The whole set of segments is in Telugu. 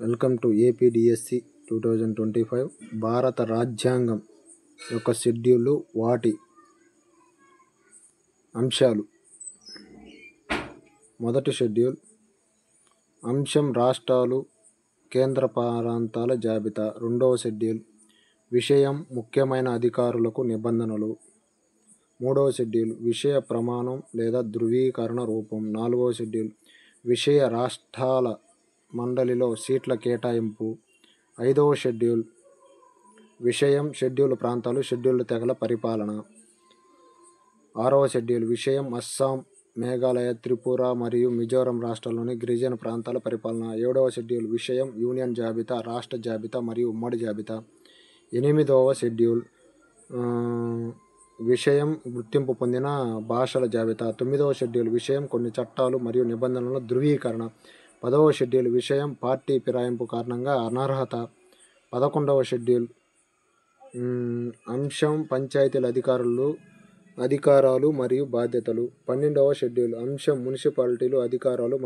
వెల్కమ్ టు ఏపీడిఎస్సి 2025 భారత రాజ్యాంగం యొక్క షెడ్యూల్ వాటి అంశాలు. మొదటి షెడ్యూల్ అంశం రాష్ట్రాలు కేంద్ర ప్రాంతాల జాబితా. రెండవ షెడ్యూల్ విషయం ముఖ్యమైన అధికారులకు నిబంధనలు. మూడవ షెడ్యూల్ విషయ ప్రమాణం లేదా ధృవీకరణ రూపం. నాలుగవ షెడ్యూల్ విషయ రాష్ట్రాల మండలిలో సీట్ల కేటాయింపు. ఐదవ షెడ్యూల్ విషయం షెడ్యూల్ ప్రాంతాలు షెడ్యూల్ తెగల పరిపాలన. ఆరవ షెడ్యూల్ విషయం అస్సాం, మేఘాలయ, త్రిపుర మరియు మిజోరం రాష్ట్రాల్లోని గిరిజన ప్రాంతాల పరిపాలన. ఏడవ షెడ్యూల్ విషయం యూనియన్ జాబితా, రాష్ట్ర జాబితా మరియు ఉమ్మడి జాబితా. ఎనిమిదవ షెడ్యూల్ విషయం గుర్తింపు పొందిన భాషల జాబితా. తొమ్మిదవ షెడ్యూల్ విషయం కొన్ని చట్టాలు మరియు నిబంధనల ధృవీకరణ. 10వ షెడ్యూల్ విషయం పార్టీ ఫిరాయింపు కారణంగా అనర్హత. 11వ షెడ్యూల్ అంశం పంచాయతీల అధికారాలు మరియు బాధ్యతలు. 12వ షెడ్యూల్ అంశం మున్సిపాలిటీలు అధికారాలు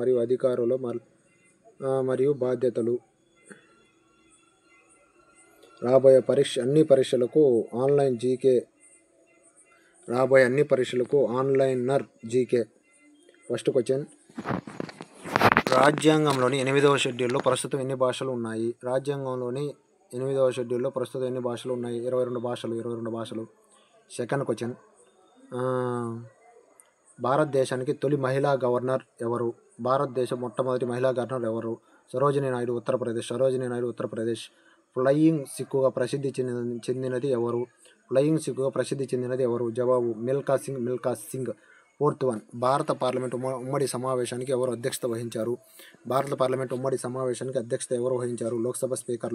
మరియు బాధ్యతలు. రాబోయే అన్ని పరీక్షలకు ఆన్లైనర్ జీకే. ఫస్ట్ క్వశ్చన్, రాజ్యాంగంలోని 8వ షెడ్యూల్లో ప్రస్తుతం ఎన్ని భాషలు ఉన్నాయి? రాజ్యాంగంలోని 8వ షెడ్యూల్లో ప్రస్తుతం ఎన్ని భాషలు ఉన్నాయి? 22 భాషలు. సెకండ్ క్వశ్చన్, భారతదేశానికి తొలి మహిళా గవర్నర్ ఎవరు? భారతదేశం మొట్టమొదటి మహిళా గవర్నర్ ఎవరు? సరోజినీ నాయుడు, ఉత్తరప్రదేశ్. ఫ్లయింగ్ సిక్కుగా ప్రసిద్ధి చెందినది ఎవరు? జవాబు మిల్కా సింగ్. ఫోర్త్ వన్, భారత పార్లమెంటు ఉమ్మడి సమావేశానికి ఎవరు అధ్యక్షత వహించారు? భారత పార్లమెంటు ఉమ్మడి సమావేశానికి అధ్యక్షత ఎవరు వహించారు? లోక్సభ స్పీకర్.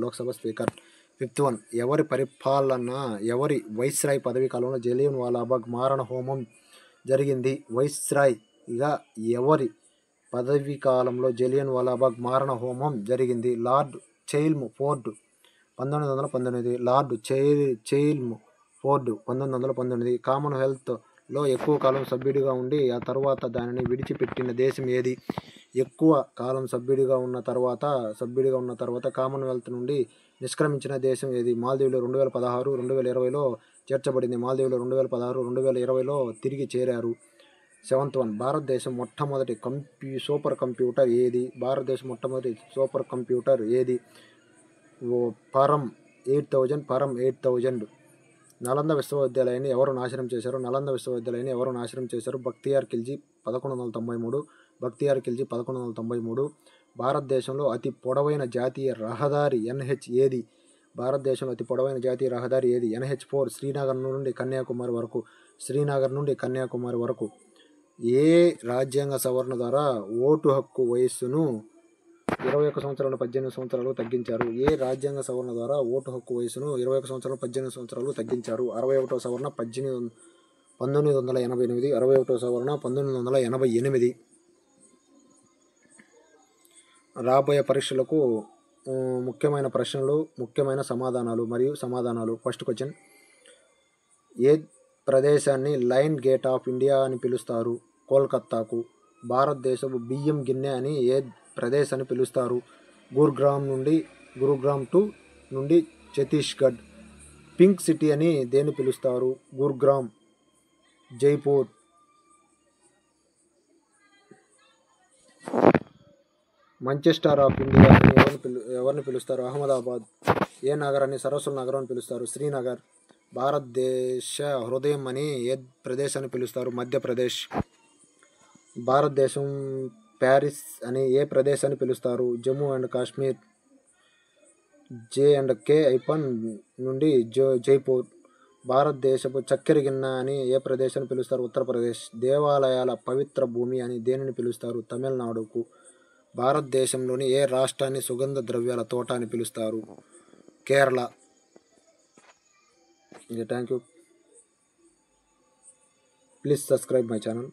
ఫిఫ్త్ వన్, ఎవరి వైస్రాయ్ పదవీ కాలంలో జలియన్ వాలాబాగ్ మారణ హోమం జరిగింది? వైస్రాయ్గా ఎవరి పదవీ కాలంలో జలియన్ వాలాబాగ్ మారణ హోమం జరిగింది? లార్డ్ చైల్మ్ఫోర్డ్ 1919. లార్డ్ చైల్మ్ఫోర్డ్ 1919. కామన్వెల్త్లో ఎక్కువ కాలం సభ్యుడిగా ఉండి ఆ తర్వాత దానిని విడిచిపెట్టిన దేశం ఏది? ఎక్కువ కాలం సభ్యుడిగా ఉన్న తర్వాత కామన్వెల్త్ నుండి నిష్క్రమించిన దేశం ఏది? మాల్దీవులు 2016, 2020లో చేర్చబడింది. మాల్దీవులు 2016, 2020లో తిరిగి చేరారు. సెవెంత్ వన్, భారతదేశం మొట్టమొదటి సూపర్ కంప్యూటర్ ఏది? పరం 8000. నలంద విశ్వవిద్యాలయాన్ని ఎవరు నాశనం చేశారు? బక్తియార్ ఖిల్జీ 1193. భారతదేశంలో అతి పొడవైన జాతీయ రహదారి NH ఏది? భారతదేశంలో అతి పొడవైన జాతీయ రహదారి ఏది? NH4. శ్రీనగర్ నుండి కన్యాకుమారి వరకు. ఏ రాజ్యాంగ సవరణ ద్వారా ఓటు హక్కు వయస్సును 21 సంవత్సరాల నుండి 18 సంవత్సరాలు తగ్గించారు? ఏ రాజ్యాంగ సవరణ ద్వారా ఓటు హక్కు వయస్సును 21 సంవత్సరాలు 18 సంవత్సరాలు తగ్గించారు? 61వ సవరణ 1988. రాబోయే పరీక్షలకు ముఖ్యమైన ప్రశ్నలు, ముఖ్యమైన సమాధానాలు. ఫస్ట్ క్వశ్చన్, ఏ ప్రదేశాన్ని లయన్ గేట్ ఆఫ్ ఇండియా అని పిలుస్తారు? కోల్కతాకు. భారతదేశపు బియ్యం గిన్నె అని ఏ ప్రదేశాన్ని పిలుస్తారు? గురుగ్రామ్ నుండి ఛత్తీస్గఢ్. పింక్ సిటీ అని దేన్ని పిలుస్తారు? Gurugram. Jaipur. Manchester of India అని ఎవరిని పిలుస్తారు? అహ్మదాబాద్. ఏ నగరాన్ని సరస్సుల నగరం అని పిలుస్తారు? శ్రీనగర్. భారతదేశ హృదయం అని ఏ ప్రదేశాన్ని పిలుస్తారు? మధ్యప్రదేశ్. భారతదేశం ప్యారిస్ అని ఏ ప్రదేశాన్ని పిలుస్తారు? జమ్మూ అండ్ కాశ్మీర్. J&K ఐపన్ నుండి జైపూర్. భారతదేశపు చక్కెర గిన్నె అని ఏ ప్రదేశాన్ని పిలుస్తారు? ఉత్తరప్రదేశ్. దేవాలయాల పవిత్ర భూమి అని దేనిని పిలుస్తారు? తమిళనాడుకు. భారతదేశంలోని ఏ రాష్ట్రాన్ని సుగంధ ద్రవ్యాల తోట అని పిలుస్తారు? Kerala. Thank you. Please subscribe my channel.